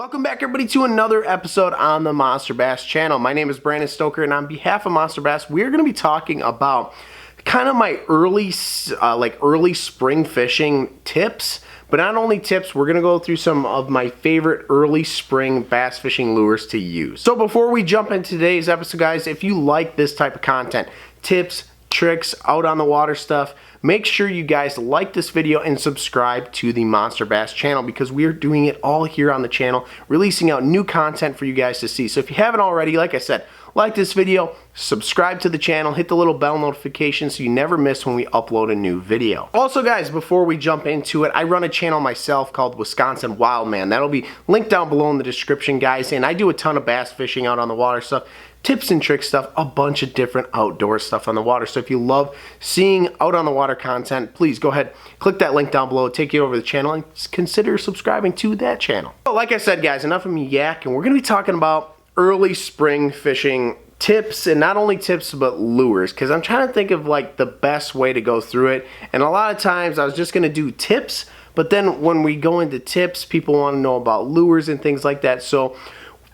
Welcome back everybody to another episode on the Monster Bass channel. My name is Brandyn Stoker, and on behalf of Monster Bass, we're going to be talking about kind of my early spring fishing tips. But not only tips, we're going to go through some of my favorite early spring bass fishing lures to use. So before we jump into today's episode, guys, if you like this type of content, tips, tricks, out on the water stuff, make sure you guys like this video and subscribe to the Monster Bass channel, because we are doing it all here on the channel, releasing out new content for you guys to see. So if you haven't already, like I said, like this video, subscribe to the channel, hit the little bell notification so you never miss when we upload a new video. Also guys, before we jump into it, I run a channel myself called Wisconsin Wildman. That'll be linked down below in the description, guys, and I do a ton of bass fishing out on the water stuff, tips and tricks stuff, a bunch of different outdoor stuff on the water. So if you love seeing out on the water content, please go ahead, click that link down below, take you over to the channel, and consider subscribing to that channel. So like I said, guys, enough of me yakking. We're going to be talking about early spring fishing tips, and not only tips but lures, because I'm trying to think of like the best way to go through it. And a lot of times I was just going to do tips, but then when we go into tips, people want to know about lures and things like that. So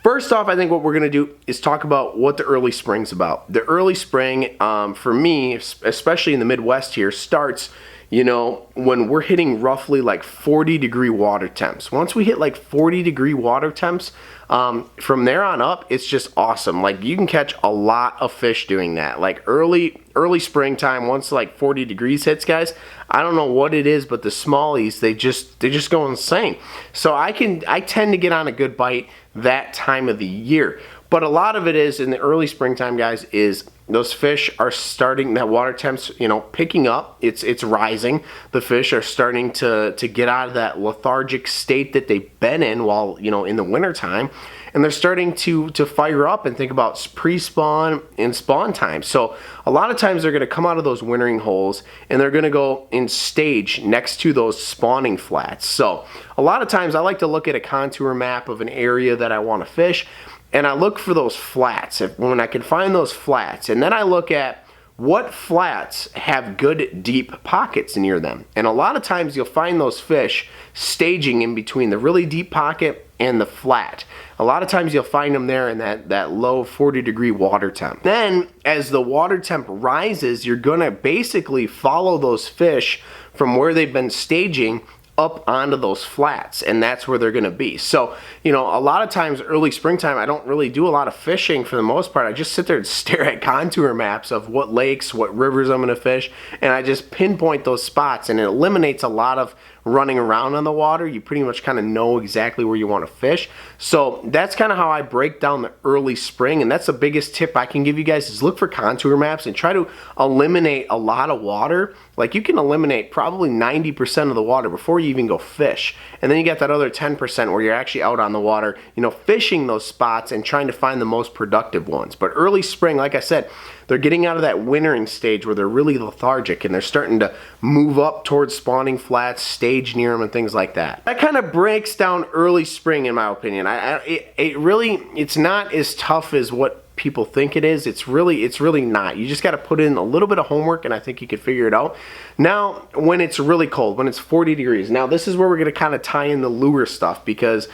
first off, I think what we're going to do is talk about what the early spring's about. The early spring, for me, especially in the Midwest here, starts, you know, when we're hitting roughly like 40-degree water temps. Once we hit like 40-degree water temps, from there on up, it's just awesome. Like, you can catch a lot of fish doing that. Like early springtime, once like 40 degrees hits, guys, I don't know what it is, but the smallies, they just go insane. So I tend to get on a good bite that time of the year. But a lot of it is in the early springtime, guys, is those fish are starting, that water temps, you know, picking up. It's rising. The fish are starting to get out of that lethargic state that they've been in while, you know, in the winter time. And they're starting to fire up and think about pre-spawn and spawn time. So a lot of times they're going to come out of those wintering holes and they're going to go and stage next to those spawning flats. So a lot of times I like to look at a contour map of an area that I want to fish, and I look for those flats when I can find those flats. And then I look at what flats have good deep pockets near them. And a lot of times you'll find those fish staging in between the really deep pocket and the flat. A lot of times you'll find them there in that low 40-degree water temp. Then as the water temp rises, you're gonna basically follow those fish from where they've been staging up onto those flats, and that's where they're going to be. So, you know, a lot of times early springtime, I don't really do a lot of fishing for the most part. I just sit there and stare at contour maps of what lakes, what rivers I'm going to fish, and I just pinpoint those spots, and it eliminates a lot of running around on the water. You pretty much kind of know exactly where you want to fish. So that's kind of how I break down the early spring, and that's the biggest tip I can give you guys, is look for contour maps and try to eliminate a lot of water. Like, you can eliminate probably 90% of the water before you even go fish. And then you got that other 10% where you're actually out on the water, you know, fishing those spots and trying to find the most productive ones. But early spring, like I said, they're getting out of that wintering stage where they're really lethargic, and they're starting to move up towards spawning flats, stage near them, and things like that. That kind of breaks down early spring, in my opinion. It's not as tough as what people think it is. It's really not. You just got to put in a little bit of homework, and I think you could figure it out. Now, when it's really cold, when it's 40 degrees, now this is where we're going to kind of tie in the lure stuff, because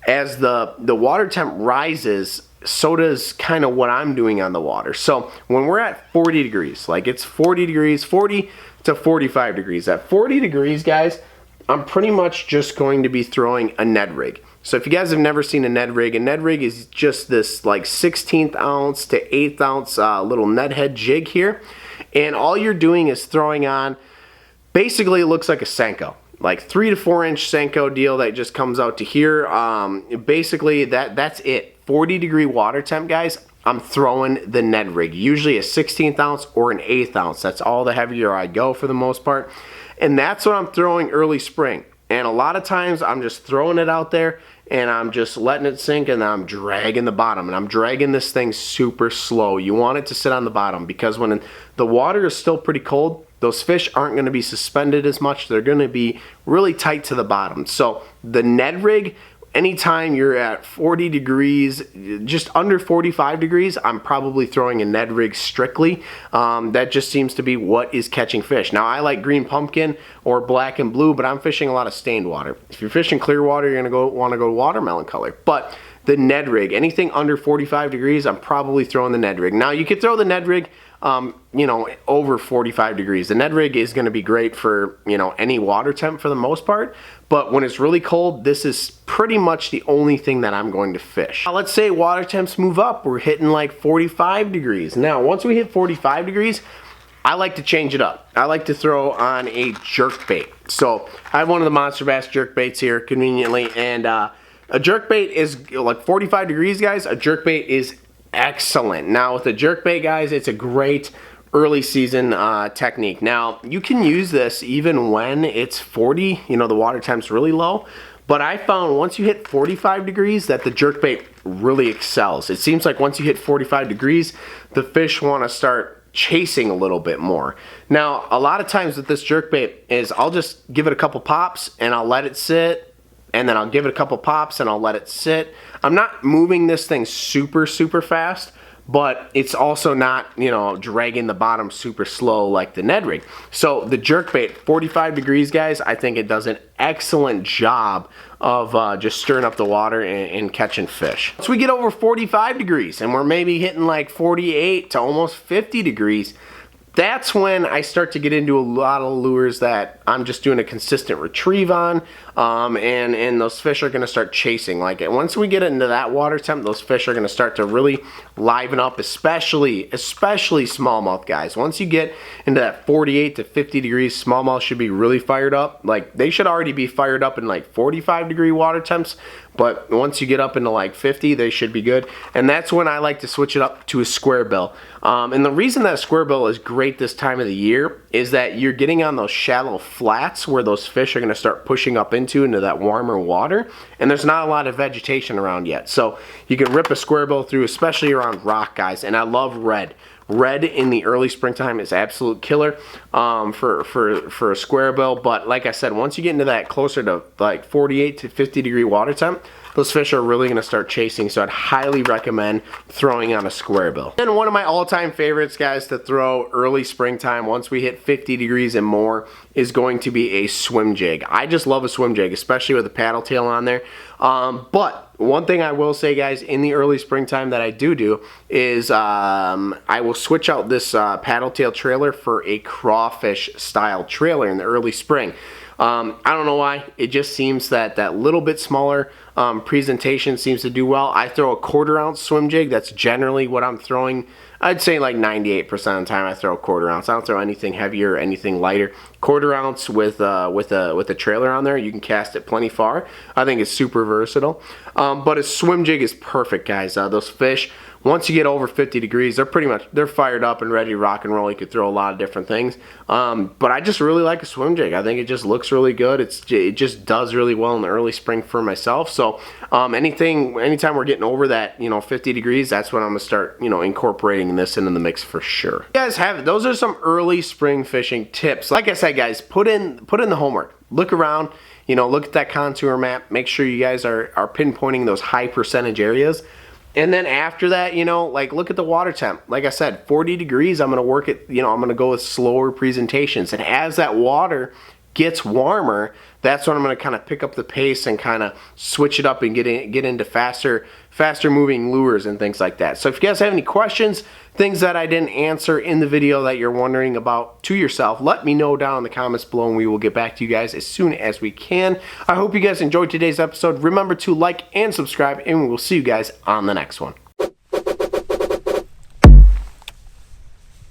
as the water temp rises, so does kind of what I'm doing on the water. So when we're at 40 degrees, like it's 40 degrees, 40 to 45 degrees. At 40 degrees, guys, I'm pretty much just going to be throwing a Ned Rig. So if you guys have never seen a Ned Rig is just this like 16th ounce to 8th ounce little Ned head jig here. And all you're doing is throwing on, basically it looks like a Senko. Like 3 to 4 inch Senko deal that just comes out to here. Basically that's it. 40-degree water temp, guys, I'm throwing the Ned Rig. Usually a 16th ounce or an 8th ounce. That's all the heavier I go for the most part. And that's what I'm throwing early spring. And a lot of times I'm just throwing it out there and I'm just letting it sink, and I'm dragging the bottom, and I'm dragging this thing super slow. You want it to sit on the bottom, because when the water is still pretty cold, those fish aren't going to be suspended as much. They're going to be really tight to the bottom. So the Ned Rig, anytime you're at 40 degrees, just under 45 degrees, I'm probably throwing a Ned Rig strictly. That just seems to be what is catching fish. Now, I like green pumpkin or black and blue, but I'm fishing a lot of stained water. If you're fishing clear water, you're gonna want to go watermelon color. But the Ned Rig, anything under 45 degrees, I'm probably throwing the Ned Rig. Now, you could throw the Ned Rig you know, over 45 degrees. The Ned Rig is going to be great for, you know, any water temp for the most part, but when it's really cold, this is pretty much the only thing that I'm going to fish. Now, let's say water temps move up. We're hitting like 45 degrees. Now, once we hit 45 degrees, I like to change it up. I like to throw on a jerkbait. So I have one of the Monster Bass jerkbaits here conveniently, and a jerkbait is like 45 degrees, guys. A jerkbait is excellent. Now with the jerkbait, guys, it's a great early season technique. Now you can use this even when it's 40, you know, the water temp's really low, but I found once you hit 45 degrees that the jerkbait really excels. It seems like once you hit 45 degrees, the fish want to start chasing a little bit more. Now a lot of times with this jerkbait is I'll just give it a couple pops and I'll let it sit, and then I'll give it a couple pops and I'll let it sit. I'm not moving this thing super fast, but it's also not, you know, dragging the bottom super slow like the Ned Rig. So the jerkbait, 45 degrees, guys, I think it does an excellent job of just stirring up the water and catching fish. Once we get over 45 degrees and we're maybe hitting like 48 to almost 50 degrees, that's when I start to get into a lot of lures that I'm just doing a consistent retrieve on, and those fish are going to start chasing. Like once we get into that water temp, those fish are going to start to really liven up, especially smallmouth, guys. Once you get into that 48 to 50 degrees, smallmouth should be really fired up. Like they should already be fired up in like 45 degree water temps, but once you get up into like 50, they should be good. And that's when I like to switch it up to a square bill. And the reason that a square bill is great this time of the year is that you're getting on those shallow flats where those fish are going to start pushing up into that warmer water, and there's not a lot of vegetation around yet. So you can rip a square bill through, especially around rock, guys. And I love red. Red in the early springtime is absolute killer for a square bill. But like I said, once you get into that closer to like 48 to 50 degree water temp, those fish are really going to start chasing. So I'd highly recommend throwing on a square bill. And one of my all-time favorites, guys, to throw early springtime once we hit 50 degrees and more is going to be a swim jig. I just love a swim jig, especially with a paddle tail on there. But one thing I will say, guys, in the early springtime that I do is I will switch out this paddle tail trailer for a crawfish style trailer in the early spring. I don't know why. It just seems that that little bit smaller presentation seems to do well. I throw a 1/4 ounce swim jig. That's generally what I'm throwing. I'd say like 98% of the time I throw a 1/4 ounce. I don't throw anything heavier or anything lighter. 1/4 ounce with a trailer on there. You can cast it plenty far. I think it's super versatile. But a swim jig is perfect, guys. Those fish, once you get over 50 degrees, they're fired up and ready to rock and roll. You could throw a lot of different things. But I just really like a swim jig. I think it just looks really good. It just does really well in the early spring for myself. So anytime we're getting over that, 50 degrees, that's when I'm gonna start, incorporating this into the mix for sure. You guys have it. Those are some early spring fishing tips. Like I said, guys, put in the homework. Look around, look at that contour map. Make sure you guys are pinpointing those high percentage areas. And then after that, like look at the water temp. Like I said, 40 degrees, I'm gonna work it, I'm gonna go with slower presentations. And as that water gets warmer, that's when I'm gonna kind of pick up the pace and kind of switch it up and get into faster moving lures and things like that. So if you guys have any questions, things that I didn't answer in the video that you're wondering about to yourself, let me know down in the comments below and we will get back to you guys as soon as we can. I hope you guys enjoyed today's episode. Remember to like and subscribe, and we will see you guys on the next one.